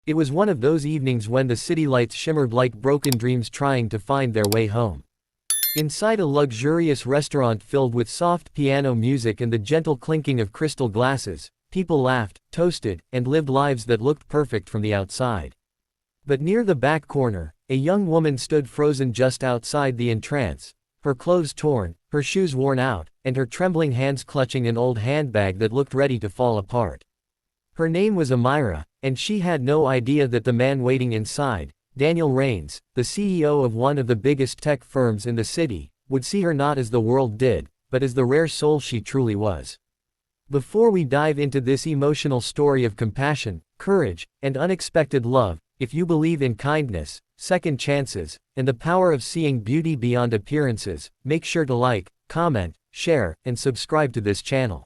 It was one of those evenings when the city lights shimmered like broken dreams trying to find their way home. Inside a luxurious restaurant filled with soft piano music and the gentle clinking of crystal glasses, people laughed, toasted, and lived lives that looked perfect from the outside. But near the back corner, a young woman stood frozen just outside the entrance, her clothes torn, her shoes worn out, and her trembling hands clutching an old handbag that looked ready to fall apart. Her name was Amira, and she had no idea that the man waiting inside, Daniel Rains, the CEO of one of the biggest tech firms in the city, would see her not as the world did, but as the rare soul she truly was. Before we dive into this emotional story of compassion, courage, and unexpected love, if you believe in kindness, second chances, and the power of seeing beauty beyond appearances, make sure to like, comment, share, and subscribe to this channel.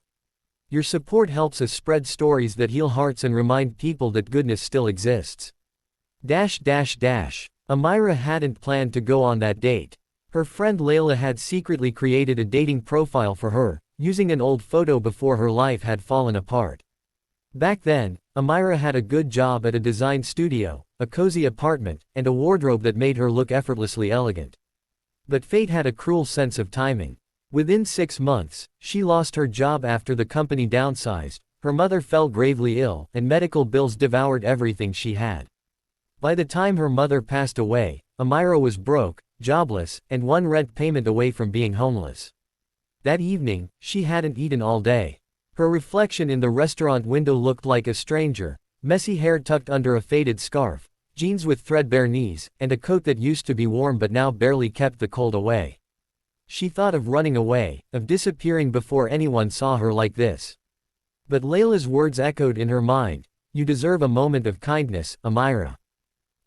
Your support helps us spread stories that heal hearts and remind people that goodness still exists. Amira hadn't planned to go on that date. Her friend Layla had secretly created a dating profile for her, using an old photo before her life had fallen apart. Back then, Amira had a good job at a design studio, a cozy apartment, and a wardrobe that made her look effortlessly elegant. But fate had a cruel sense of timing. Within 6 months, she lost her job after the company downsized, her mother fell gravely ill, and medical bills devoured everything she had. By the time her mother passed away, Amira was broke, jobless, and one rent payment away from being homeless. That evening, she hadn't eaten all day. Her reflection in the restaurant window looked like a stranger, messy hair tucked under a faded scarf, jeans with threadbare knees, and a coat that used to be warm but now barely kept the cold away. She thought of running away, of disappearing before anyone saw her like this. But Layla's words echoed in her mind, "You deserve a moment of kindness, Amira.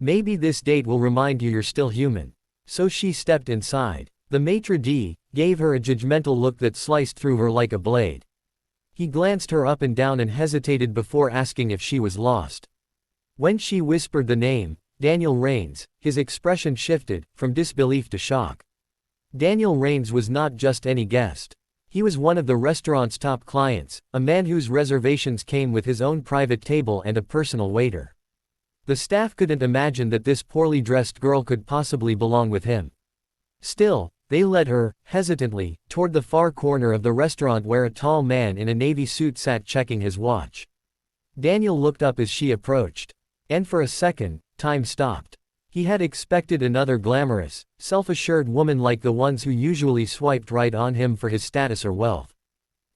Maybe this date will remind you you're still human." So she stepped inside. The maitre d' gave her a judgmental look that sliced through her like a blade. He glanced her up and down and hesitated before asking if she was lost. When she whispered the name, Daniel Rains, his expression shifted, from disbelief to shock. Daniel Rains was not just any guest. He was one of the restaurant's top clients, a man whose reservations came with his own private table and a personal waiter. The staff couldn't imagine that this poorly dressed girl could possibly belong with him. Still, they led her, hesitantly, toward the far corner of the restaurant where a tall man in a navy suit sat checking his watch. Daniel looked up as she approached. And for a second, time stopped. He had expected another glamorous, self-assured woman like the ones who usually swiped right on him for his status or wealth.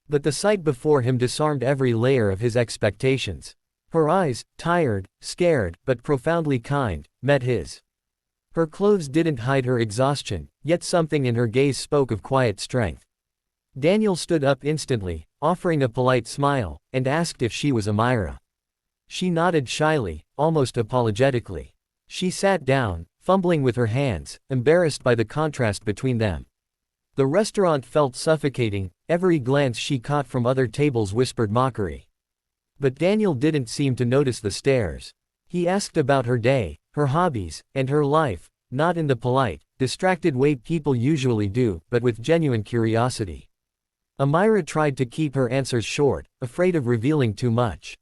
But the sight before him disarmed every layer of his expectations. Her eyes, tired, scared, but profoundly kind, met his. Her clothes didn't hide her exhaustion, yet something in her gaze spoke of quiet strength. Daniel stood up instantly, offering a polite smile, and asked if she was Amira. She nodded shyly, almost apologetically. She sat down, fumbling with her hands, embarrassed by the contrast between them. The restaurant felt suffocating, every glance she caught from other tables whispered mockery. But Daniel didn't seem to notice the stares. He asked about her day, her hobbies, and her life, not in the polite, distracted way people usually do, but with genuine curiosity. Amira tried to keep her answers short, afraid of revealing too much.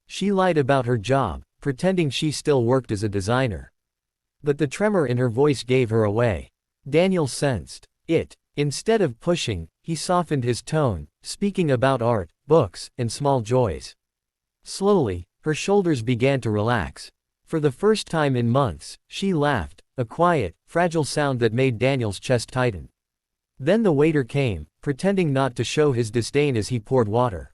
She lied about her job, pretending she still worked as a designer. But the tremor in her voice gave her away. Daniel sensed it. Instead of pushing, he softened his tone, speaking about art, books, and small joys. Slowly, her shoulders began to relax. For the first time in months, she laughed, a quiet, fragile sound that made Daniel's chest tighten. Then the waiter came, pretending not to show his disdain as he poured water.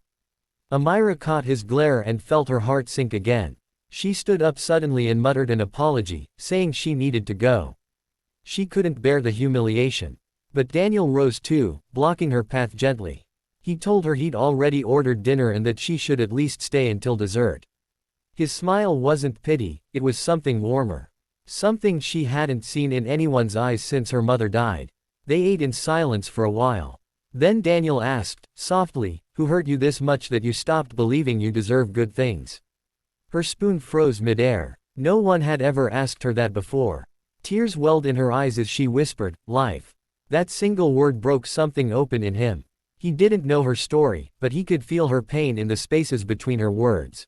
Amira caught his glare and felt her heart sink again. She stood up suddenly and muttered an apology, saying she needed to go. She couldn't bear the humiliation. But Daniel rose too, blocking her path gently. He told her he'd already ordered dinner and that she should at least stay until dessert. His smile wasn't pity, it was something warmer. Something she hadn't seen in anyone's eyes since her mother died. They ate in silence for a while. Then Daniel asked, softly, "Who hurt you this much that you stopped believing you deserve good things?" Her spoon froze midair. No one had ever asked her that before. Tears welled in her eyes as she whispered, "Life." That single word broke something open in him. He didn't know her story, but he could feel her pain in the spaces between her words.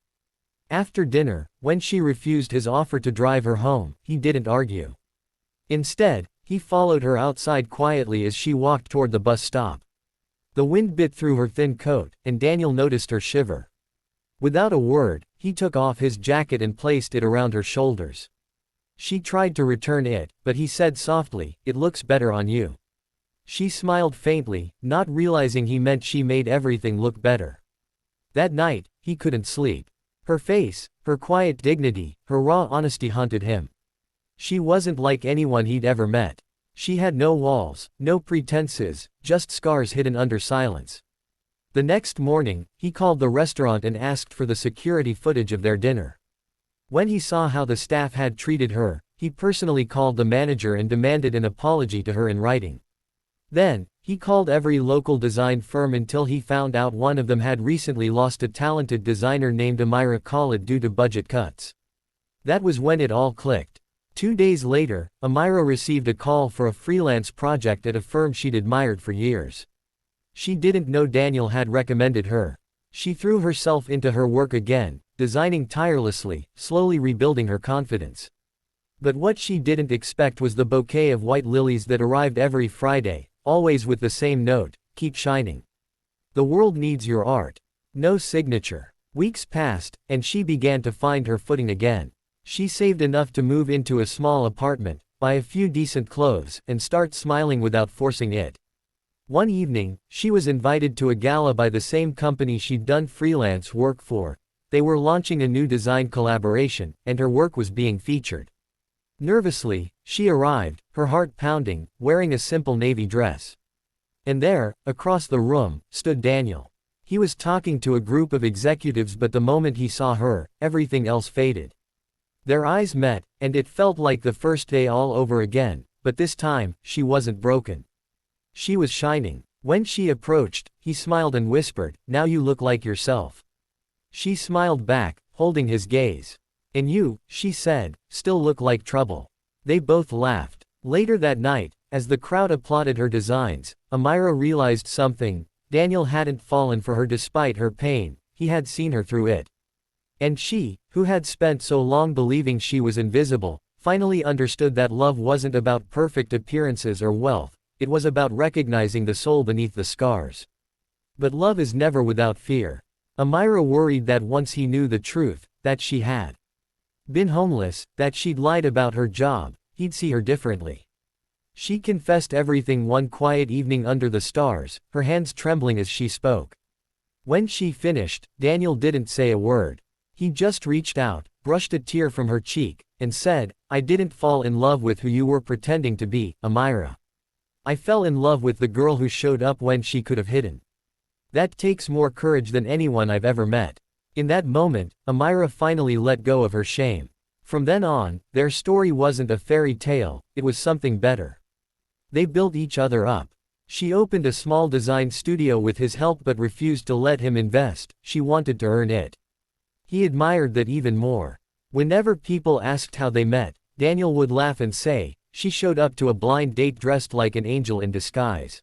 After dinner, when she refused his offer to drive her home, he didn't argue. Instead, he followed her outside quietly as she walked toward the bus stop. The wind bit through her thin coat, and Daniel noticed her shiver. Without a word, he took off his jacket and placed it around her shoulders. She tried to return it, but he said softly, "It looks better on you." She smiled faintly, not realizing he meant she made everything look better. That night, he couldn't sleep. Her face, her quiet dignity, her raw honesty haunted him. She wasn't like anyone he'd ever met. She had no walls, no pretenses, just scars hidden under silence. The next morning, he called the restaurant and asked for the security footage of their dinner. When he saw how the staff had treated her, he personally called the manager and demanded an apology to her in writing. Then, he called every local design firm until he found out one of them had recently lost a talented designer named Amira Khalid due to budget cuts. That was when it all clicked. 2 days later, Amira received a call for a freelance project at a firm she'd admired for years. She didn't know Daniel had recommended her. She threw herself into her work again, designing tirelessly, slowly rebuilding her confidence. But what she didn't expect was the bouquet of white lilies that arrived every Friday, always with the same note: "Keep shining. The world needs your art." No signature. Weeks passed, and she began to find her footing again. She saved enough to move into a small apartment, buy a few decent clothes, and start smiling without forcing it. One evening, she was invited to a gala by the same company she'd done freelance work for. They were launching a new design collaboration, and her work was being featured. Nervously, she arrived, her heart pounding, wearing a simple navy dress. And there, across the room, stood Daniel. He was talking to a group of executives, but the moment he saw her, everything else faded. Their eyes met, and it felt like the first day all over again, but this time, she wasn't broken. She was shining. When she approached, he smiled and whispered, "Now you look like yourself." She smiled back, holding his gaze. "And you," she said, "still look like trouble." They both laughed. Later that night, as the crowd applauded her designs, Amira realized something. Daniel hadn't fallen for her despite her pain, he had seen her through it. And she, who had spent so long believing she was invisible, finally understood that love wasn't about perfect appearances or wealth, it was about recognizing the soul beneath the scars. But love is never without fear. Amira worried that once he knew the truth, that she had been homeless, that she'd lied about her job, he'd see her differently. She confessed everything one quiet evening under the stars, her hands trembling as she spoke. When she finished, Daniel didn't say a word. He just reached out, brushed a tear from her cheek, and said, "I didn't fall in love with who you were pretending to be, Amira. I fell in love with the girl who showed up when she could have hidden. That takes more courage than anyone I've ever met." In that moment, Amira finally let go of her shame. From then on, their story wasn't a fairy tale, it was something better. They built each other up. She opened a small design studio with his help but refused to let him invest, she wanted to earn it. He admired that even more. Whenever people asked how they met, Daniel would laugh and say, "She showed up to a blind date dressed like an angel in disguise."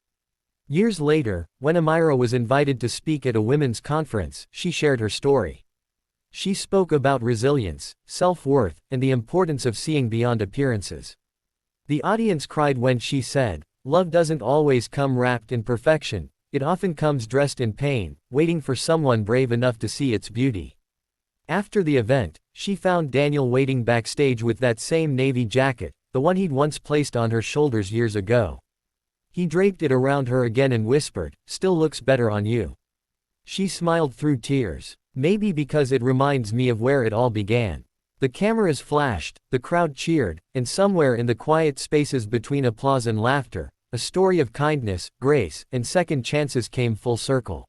Years later, when Amira was invited to speak at a women's conference, she shared her story. She spoke about resilience, self-worth, and the importance of seeing beyond appearances. The audience cried when she said, "Love doesn't always come wrapped in perfection, it often comes dressed in pain, waiting for someone brave enough to see its beauty." After the event, she found Daniel waiting backstage with that same navy jacket, the one he'd once placed on her shoulders years ago. He draped it around her again and whispered, "Still looks better on you." She smiled through tears. "Maybe because it reminds me of where it all began." The cameras flashed, the crowd cheered, and somewhere in the quiet spaces between applause and laughter, a story of kindness, grace, and second chances came full circle.